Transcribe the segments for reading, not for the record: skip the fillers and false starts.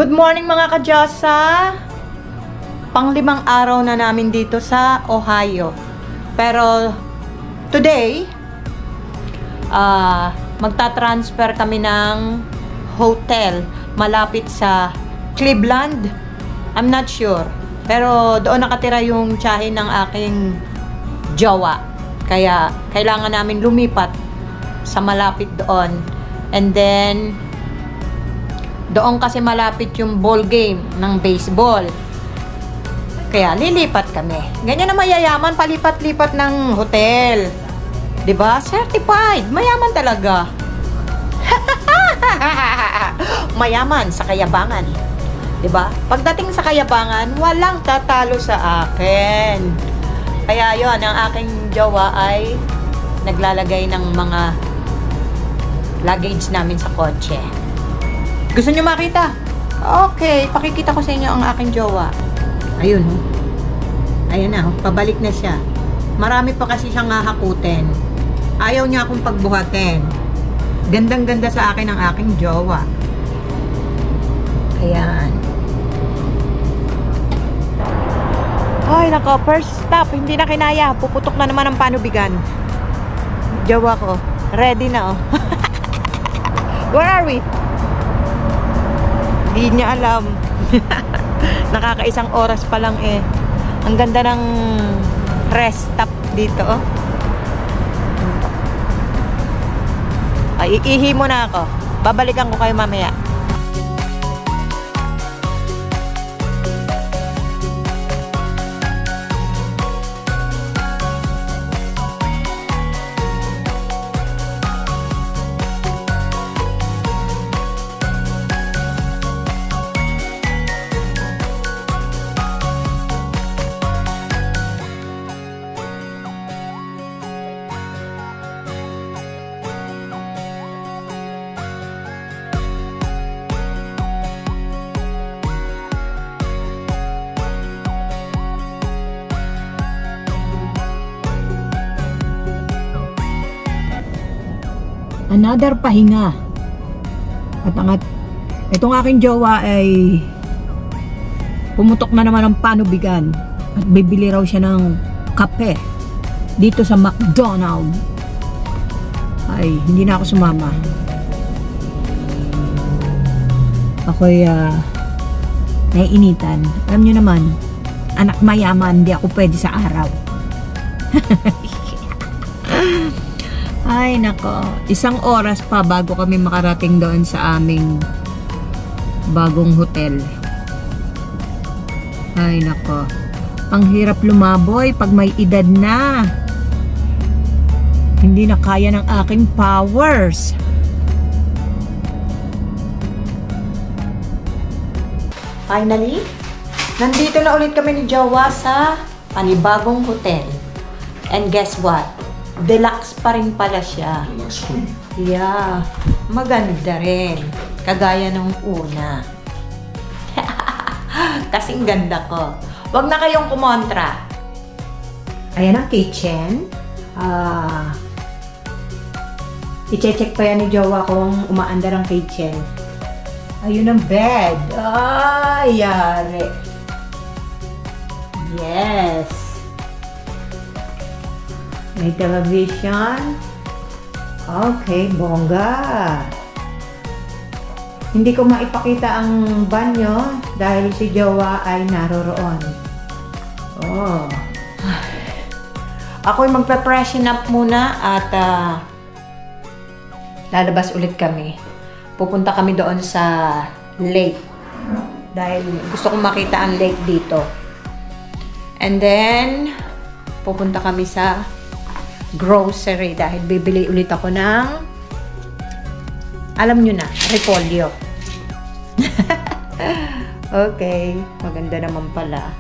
Good morning mga ka-Diyosa! Pang-5 araw na namin dito sa Ohio. Pero today, magta-transfer kami ng hotel malapit sa Cleveland. I'm not sure. Pero doon nakatira yung tiyahin ng aking jowa. Kaya kailangan namin lumipat sa malapit doon. And then doon kasi malapit yung ball game ng baseball. Kaya lilipat kami. Ganyan na mayayaman, palipat-lipat ng hotel. 'Di ba? Certified. Mayaman talaga. Mayaman sa kayabangan. 'Di ba? Pagdating sa kayabangan, walang tatalo sa akin. Kaya 'yon, ang aking jowa ay naglalagay ng mga luggage namin sa kotse. Gusto nyo makita? Okay, pakikita ko sa inyo ang aking jowa. Ayun, ayan na, pabalik na siya. Marami pa kasi siyang hahakutin. Ayaw niya akong pagbuhatin. Gandang-ganda sa akin ang aking jowa. Ayan. Ay, nako, first stop. Hindi na kinaya. Puputok na naman ang panubigan. Jowa ko, ready na, oh. Where are we? Hindi niya alam. Nakakaisang oras pa lang eh. Ang ganda ng rest stop dito, oh. Ay, iihi muna ako. Babalikan ko kayo mamaya. Another pahinga. At itong aking jowa ay pumutok na naman ang panubigan at bibili raw siya ng kape dito sa McDonald's. Ay, hindi na ako sumama. Ako'y naiinitan. Alam nyo naman, anak mayaman, hindi ako pwede sa araw. Ay, nako. 1 oras pa bago kami makarating doon sa aming bagong hotel. Ay, nako. Ang hirap lumaboy pag may edad na. Hindi na kaya ng aking powers. Finally, nandito na ulit kami ni Jowa sa panibagong hotel. And guess what? Deluxe pa rin pala siya. Deluxe queen. Yeah. Maganda rin. Kagaya nung una. Kasing ganda ko. Wag na kayong kumontra. Ayan ang kitchen. I-check pa yan ni Jowa kung umaandar ang kitchen. Ayun ang bed. Ay, yari. Yes. May television. Okay, bongga. Hindi ko maipakita ang banyo dahil si Jowa ay naroroon. Oh. Ako'y magpe-freshen up muna at lalabas ulit kami. Pupunta kami doon sa lake dahil gusto kong makita ang lake dito. And then pupunta kami sa grocery dahil bibili ulit ako ng, alam nyo na, repolyo. Okay, maganda naman pala.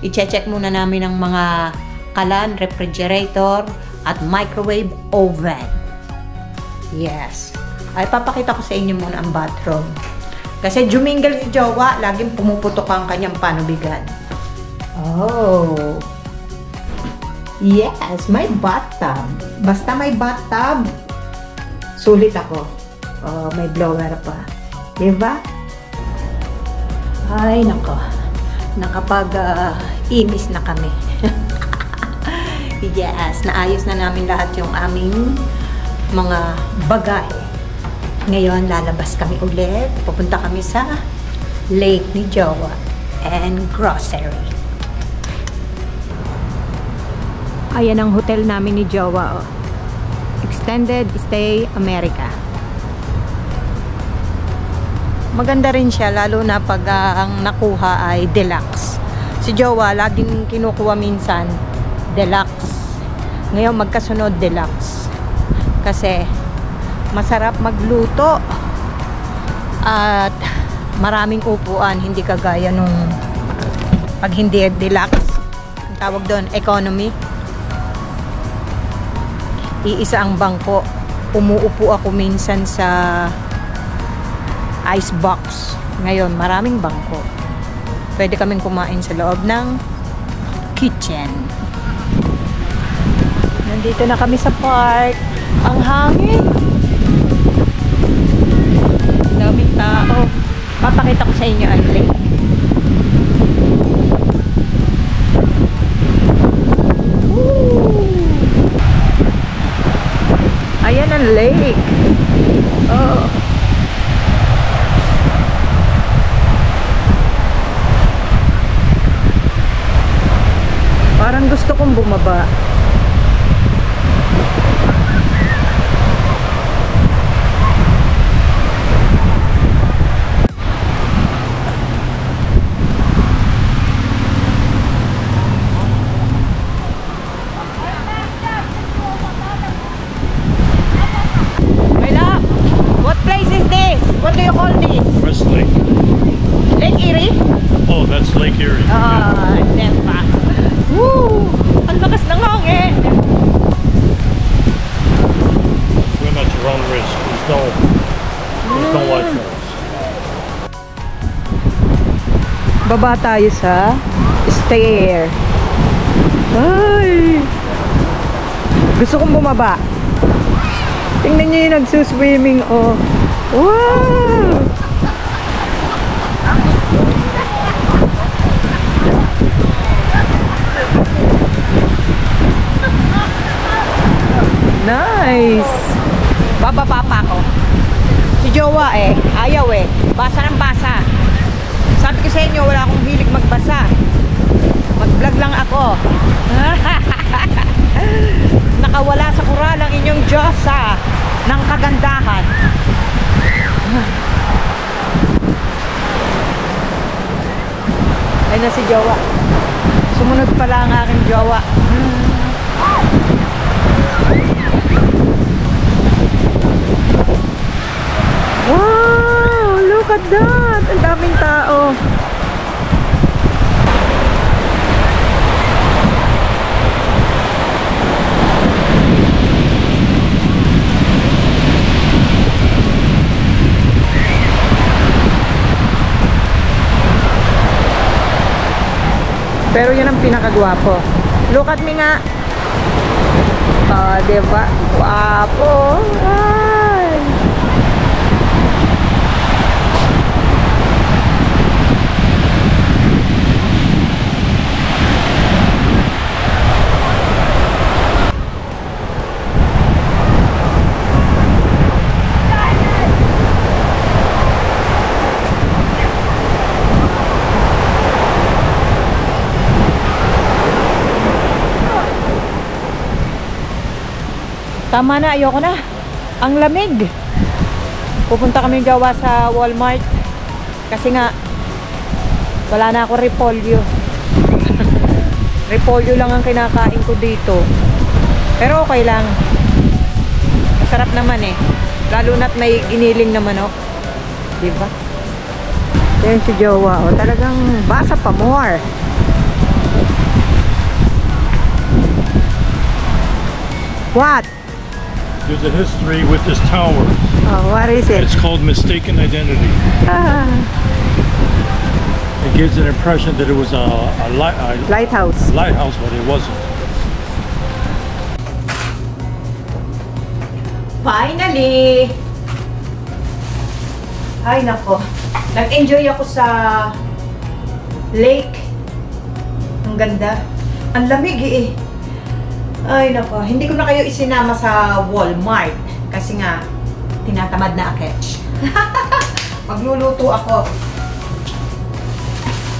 I-check muna namin ang mga kalan, refrigerator at microwave oven. Yes. Ay, papakita ko sa inyo muna ang bathroom. Kasi jumingle si Jowa, laging pumuputok ang kanyang panubigan. Oh. Yes, may bathtub. Basta may bathtub, sulit ako. Oh, may blower pa. Diba? Ay, nako. Nakapag-imis na kami. Yes, naayos na namin lahat yung aming mga bagay. Ngayon, lalabas kami ulit. Pupunta kami sa Lake ni Jowa and grocery. Ayan ang hotel namin ni Jowa. Oh. Extended Stay America. Maganda rin siya, lalo na pag ang nakuha ay deluxe. Si Jowa, laging kinukuha minsan deluxe. Ngayon, magkasunod deluxe. Kasi, masarap magluto. At, maraming upuan, hindi kagaya nung pag hindi deluxe. Ang tawag doon, economy. Iisa ang bangko. Umuupo ako minsan sa ice box. Ngayon, maraming bangko. Pwede kaming kumain sa loob ng kitchen. Nandito na kami sa park. Ang hangin. Daming tao. Papakita ko sa inyo ang lake. Woo! Ayan ang lake. Oh. Parang gusto kong bumaba. Wala. What place is this? What do you call this? West Lake. Lake Erie? Oh, that's Lake Erie. Ah, Tempa. Woo! Ang lakas ng hangin. Swim at your own risk. There's no lifeguards. Baba tayo sa stair. Ay! Gusto kong bumaba. Tingnan niyo yung nagsuswimming, oh. Wow! Nice! Bababa pa ako. Si Jowa ayaw basa ng basa. Sabi ko sa inyo, wala akong hilig magbasa. Mag-vlog lang ako. Nakawala sa kural ang inyong Diyosa ng kagandahan. Ayun na si Jowa. Sumunod pala ang aking Jowa. Wow! Look at that! Ang daming tao. Pero yun ang pinakagwapo. Look at me nga. Diba? Gwapo. Ay! Tama na, ayoko na. Ang lamig. Pupunta kami Jowa sa Walmart. Kasi nga, wala na ako repolyo. Repolyo lang ang kinakain ko dito. Pero okay lang. Masarap naman Lalo na't may giniling na manok. Diba? Yan si Jowa. Talagang basa pa more. What? There's a history with this tower. Oh, what is it? It's called mistaken identity. It gives an impression that it was a lighthouse. Lighthouse, but it wasn't. Finally! Ay nako, nag-enjoy ako sa lake. Ang ganda. Ang lamig eh. Ay nako, hindi ko na kayo isinama sa Walmart kasi nga tinatamad na aketch. Magluluto ako.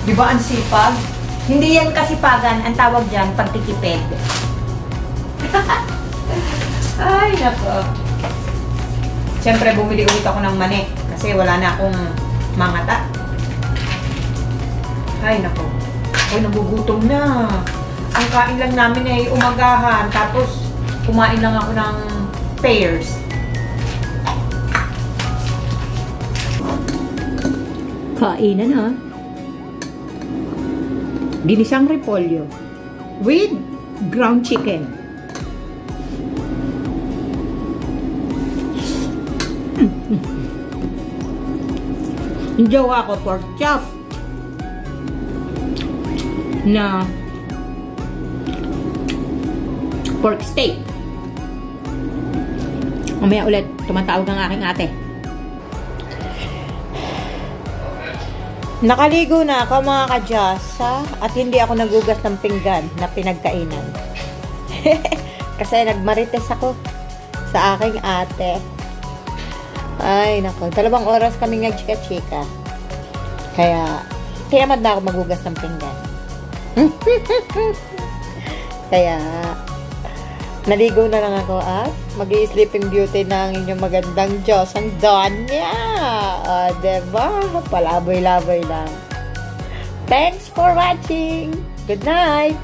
Di ba ang sipag? Hindi yan kasipagan, ang tawag dyan pagtitipid. Ay nako. Siyempre bumili ulit ako ng mani kasi wala na akong mangata. Ay nako. Ay nagugutom na. Ang kain lang namin ay umagahan, tapos kumain lang ako ng pears. Kainan ha. Ginisang repolyo with ground chicken. Yung jowa ko pork chop na pork steak. Mamaya ulit, tumatawag ang aking ate. Nakaligo na ako mga kadyasa at hindi ako nagugas ng pinggan na pinagkainan. Kasi nagmarites ako sa aking ate. Ay nako, 2 oras kaming nagchika-chika. Kaya tinamad na ako magugas ng pinggan. Kaya naligo na lang ako at mag-i-sleeping beauty na ang inyong magandang Diyos, ang Donya. O, diba? Palaboy-laboy lang. Thanks for watching. Good night.